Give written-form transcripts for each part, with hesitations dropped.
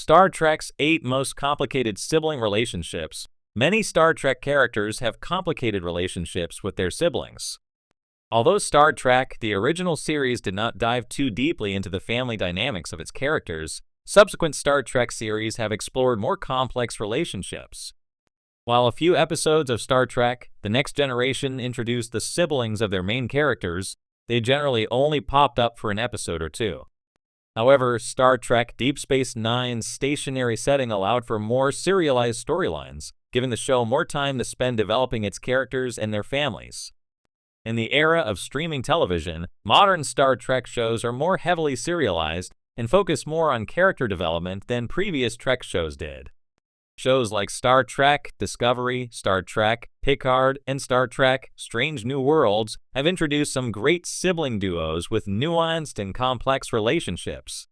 Star Trek's 8 most complicated sibling relationships. Many Star Trek characters have complicated relationships with their siblings. Although Star Trek, the original series, did not dive too deeply into the family dynamics of its characters, subsequent Star Trek series have explored more complex relationships. While a few episodes of Star Trek: The Next Generation introduced the siblings of their main characters, they generally only popped up for an episode or two. However, Star Trek Deep Space Nine's stationary setting allowed for more serialized storylines, giving the show more time to spend developing its characters and their families. In the era of streaming television, modern Star Trek shows are more heavily serialized and focus more on character development than previous Trek shows did. Shows like Star Trek Discovery, Star Trek Picard, and Star Trek Strange New Worlds have introduced some great sibling duos with nuanced and complex relationships.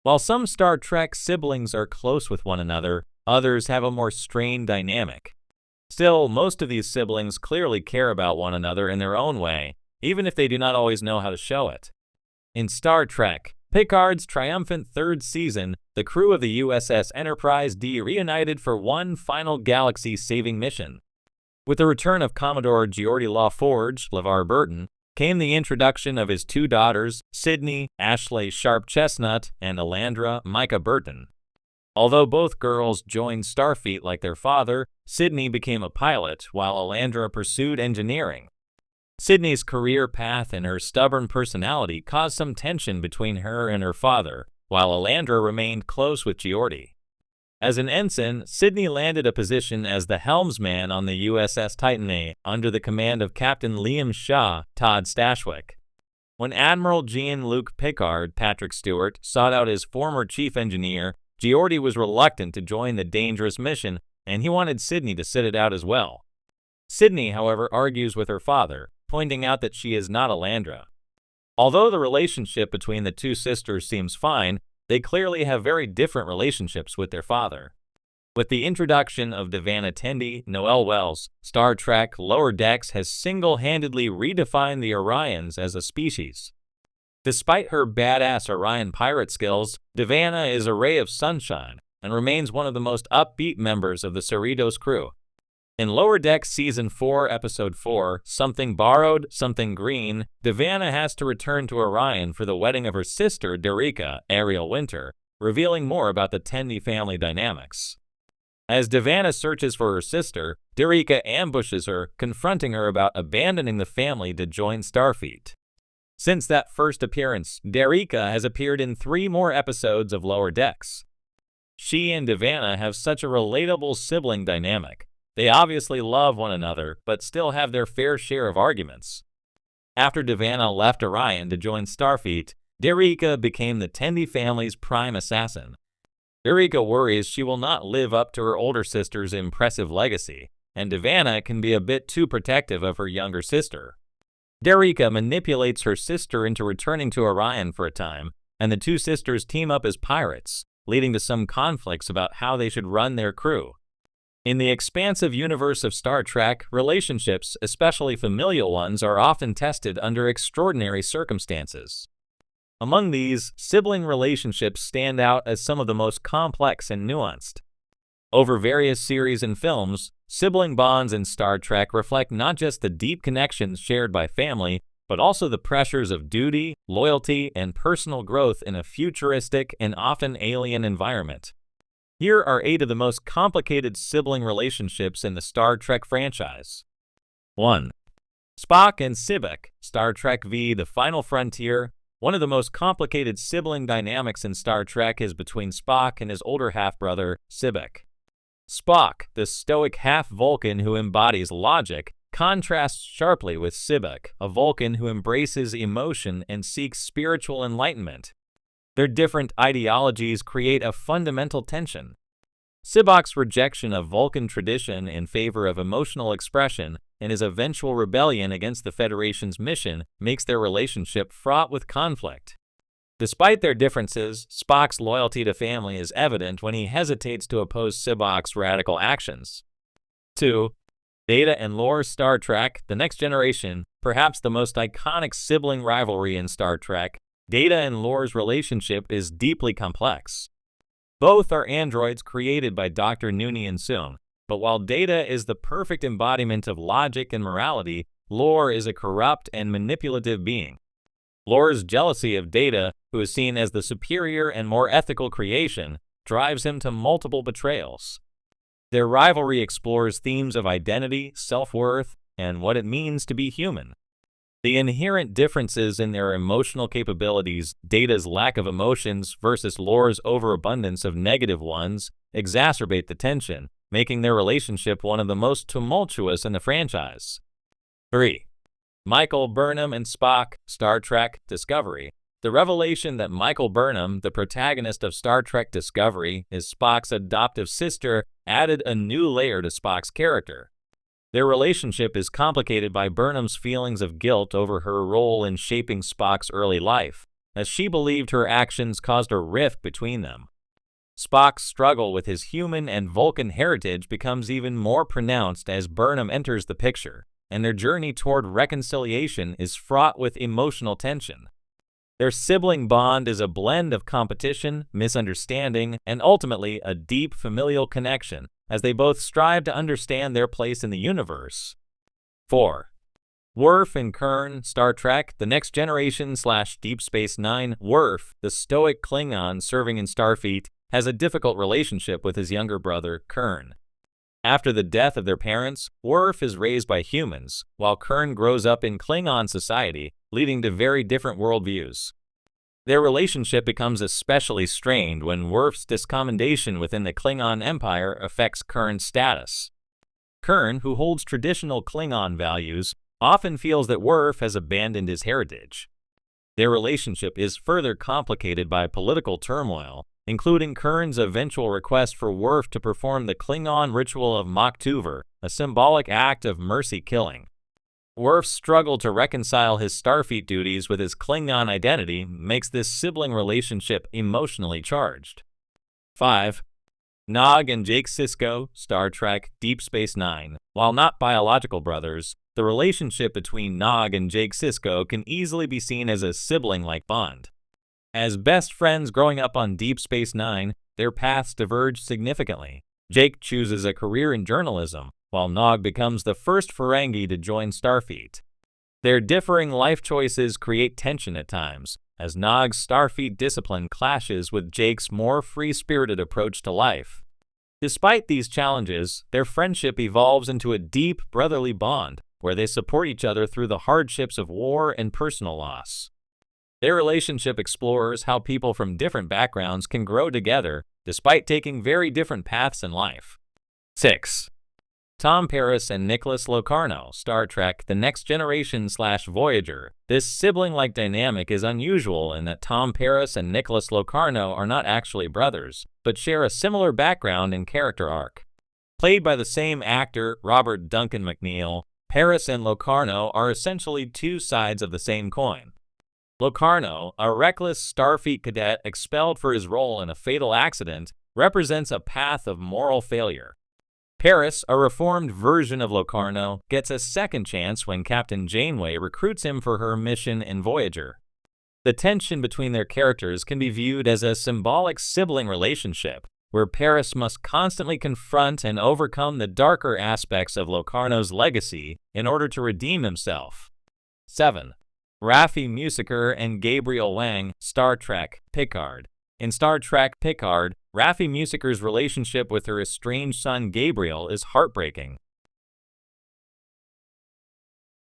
While some Star Trek siblings are close with one another, others have a more strained dynamic. Still, most of these siblings clearly care about one another in their own way, even if they do not always know how to show it. In Star Trek Picard's triumphant third season, the crew of the USS Enterprise D reunited for one final galaxy-saving mission. With the return of Commodore Geordi LaForge, LeVar Burton, came the introduction of his two daughters, Sydney, Ashley Sharp Chestnut, and Alandra, Micah Burton. Although both girls joined Starfleet like their father, Sydney became a pilot, while Alandra pursued engineering. Sydney's career path and her stubborn personality caused some tension between her and her father, while Alandra remained close with Geordi. As an ensign, Sydney landed a position as the helmsman on the USS Titan A under the command of Captain Liam Shaw, Todd Stashwick. When Admiral Jean-Luc Picard, Patrick Stewart, sought out his former chief engineer, Geordi was reluctant to join the dangerous mission, and he wanted Sydney to sit it out as well. Sydney, however, argues with her father, pointing out that she is not Alandra. Although the relationship between the two sisters seems fine, they clearly have very different relationships with their father. With the introduction of Devanna Tendi, Noelle Wells, Star Trek Lower Decks has single-handedly redefined the Orions as a species. Despite her badass Orion pirate skills, Devanna is a ray of sunshine and remains one of the most upbeat members of the Cerritos crew. In Lower Decks Season 4, Episode 4, Something Borrowed, Something Green, Devanna has to return to Orion for the wedding of her sister, Derica, Ariel Winter, revealing more about the Tendi family dynamics. As Devanna searches for her sister, Derica ambushes her, confronting her about abandoning the family to join Starfleet. Since that first appearance, Derica has appeared in 3 more episodes of Lower Decks. She and Devanna have such a relatable sibling dynamic. They obviously love one another, but still have their fair share of arguments. After Devanna left Orion to join Starfleet, Derica became the Tendi family's prime assassin. Derica worries she will not live up to her older sister's impressive legacy, and Devanna can be a bit too protective of her younger sister. Derica manipulates her sister into returning to Orion for a time, and the two sisters team up as pirates, leading to some conflicts about how they should run their crew. In the expansive universe of Star Trek, relationships, especially familial ones, are often tested under extraordinary circumstances. Among these, sibling relationships stand out as some of the most complex and nuanced. Over various series and films, sibling bonds in Star Trek reflect not just the deep connections shared by family, but also the pressures of duty, loyalty, and personal growth in a futuristic and often alien environment. Here are 8 of the most complicated sibling relationships in the Star Trek franchise. 1. Spock and Sibek, Star Trek V: The Final Frontier. One of the most complicated sibling dynamics in Star Trek is between Spock and his older half-brother, Sibek. Spock, the stoic half-Vulcan who embodies logic, contrasts sharply with Sibek, a Vulcan who embraces emotion and seeks spiritual enlightenment. Their different ideologies create a fundamental tension. Sibek's rejection of Vulcan tradition in favor of emotional expression and his eventual rebellion against the Federation's mission makes their relationship fraught with conflict. Despite their differences, Spock's loyalty to family is evident when he hesitates to oppose Sibek's radical actions. 2. Data and Lore, Star Trek: The Next Generation, perhaps the most iconic sibling rivalry in Star Trek. Data and Lore's relationship is deeply complex. Both are androids created by Dr. Noonien Soong, but while Data is the perfect embodiment of logic and morality, Lore is a corrupt and manipulative being. Lore's jealousy of Data, who is seen as the superior and more ethical creation, drives him to multiple betrayals. Their rivalry explores themes of identity, self-worth, and what it means to be human. The inherent differences in their emotional capabilities, Data's lack of emotions versus Lore's overabundance of negative ones, exacerbate the tension, making their relationship one of the most tumultuous in the franchise. 3. Michael Burnham and Spock, Star Trek Discovery. The revelation that Michael Burnham, the protagonist of Star Trek Discovery, is Spock's adoptive sister added a new layer to Spock's character. Their relationship is complicated by Burnham's feelings of guilt over her role in shaping Spock's early life, as she believed her actions caused a rift between them. Spock's struggle with his human and Vulcan heritage becomes even more pronounced as Burnham enters the picture, and their journey toward reconciliation is fraught with emotional tension. Their sibling bond is a blend of competition, misunderstanding, and ultimately a deep familial connection, as they both strive to understand their place in the universe. 4. Worf and Kurn, Star Trek The Next Generation / Deep Space Nine. Worf, the stoic Klingon serving in Starfleet, has a difficult relationship with his younger brother, Kurn. After the death of their parents, Worf is raised by humans, while Kurn grows up in Klingon society, leading to very different worldviews. Their relationship becomes especially strained when Worf's discommendation within the Klingon Empire affects Kurn's status. Kurn, who holds traditional Klingon values, often feels that Worf has abandoned his heritage. Their relationship is further complicated by political turmoil, including Kurn's eventual request for Worf to perform the Klingon ritual of Moktuver, a symbolic act of mercy killing. Worf's struggle to reconcile his Starfleet duties with his Klingon identity makes this sibling relationship emotionally charged. 5. Nog and Jake Sisko, Star Trek Deep Space Nine. While not biological brothers, the relationship between Nog and Jake Sisko can easily be seen as a sibling-like bond. As best friends growing up on Deep Space Nine, their paths diverge significantly. Jake chooses a career in journalism, while Nog becomes the first Ferengi to join Starfleet. Their differing life choices create tension at times, as Nog's Starfleet discipline clashes with Jake's more free-spirited approach to life. Despite these challenges, their friendship evolves into a deep brotherly bond, where they support each other through the hardships of war and personal loss. Their relationship explores how people from different backgrounds can grow together, despite taking very different paths in life. 6. Tom Paris and Nicholas Locarno, Star Trek The Next Generation / Voyager. This sibling-like dynamic is unusual in that Tom Paris and Nicholas Locarno are not actually brothers, but share a similar background and character arc. Played by the same actor, Robert Duncan McNeil, Paris and Locarno are essentially two sides of the same coin. Locarno, a reckless Starfleet cadet expelled for his role in a fatal accident, represents a path of moral failure. Paris, a reformed version of Locarno, gets a second chance when Captain Janeway recruits him for her mission in Voyager. The tension between their characters can be viewed as a symbolic sibling relationship, where Paris must constantly confront and overcome the darker aspects of Locarno's legacy in order to redeem himself. 7. Raffi Musiker and Gabriel Wang, Star Trek Picard. In Star Trek Picard, Raffi Musiker's relationship with her estranged son Gabriel is heartbreaking,